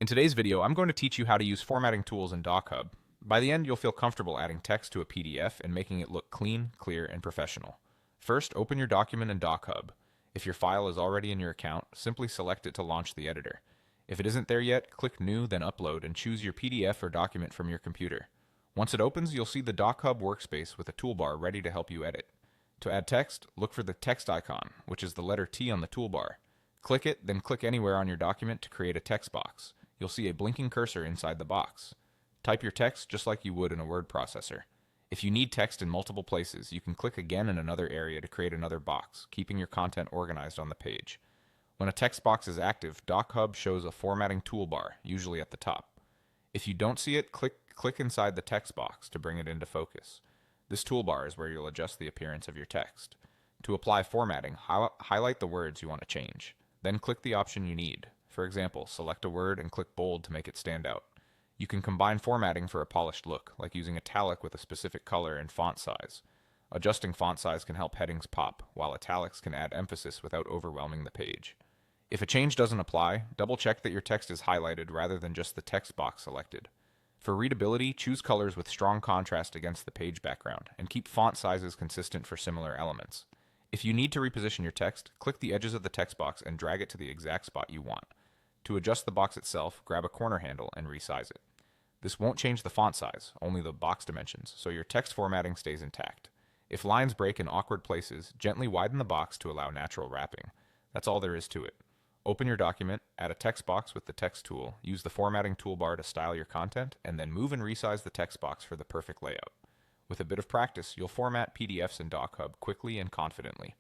In today's video, I'm going to teach you how to use formatting tools in DocHub. By the end, you'll feel comfortable adding text to a PDF and making it look clean, clear, and professional. First, open your document in DocHub. If your file is already in your account, simply select it to launch the editor. If it isn't there yet, click New, then Upload, and choose your PDF or document from your computer. Once it opens, you'll see the DocHub workspace with a toolbar ready to help you edit. To add text, look for the text icon, which is the letter T on the toolbar. Click it, then click anywhere on your document to create a text box. You'll see a blinking cursor inside the box. Type your text just like you would in a word processor. If you need text in multiple places, you can click again in another area to create another box, keeping your content organized on the page. When a text box is active, DocHub shows a formatting toolbar, usually at the top. If you don't see it, click inside the text box to bring it into focus. This toolbar is where you'll adjust the appearance of your text. To apply formatting, highlight the words you want to change. Then click the option you need. For example, select a word and click bold to make it stand out. You can combine formatting for a polished look, like using italic with a specific color and font size. Adjusting font size can help headings pop, while italics can add emphasis without overwhelming the page. If a change doesn't apply, double-check that your text is highlighted rather than just the text box selected. For readability, choose colors with strong contrast against the page background, and keep font sizes consistent for similar elements. If you need to reposition your text, click the edges of the text box and drag it to the exact spot you want. To adjust the box itself, grab a corner handle and resize it. This won't change the font size, only the box dimensions, so your text formatting stays intact. If lines break in awkward places, gently widen the box to allow natural wrapping. That's all there is to it. Open your document, add a text box with the text tool, use the formatting toolbar to style your content, and then move and resize the text box for the perfect layout. With a bit of practice, you'll format PDFs in DocHub quickly and confidently.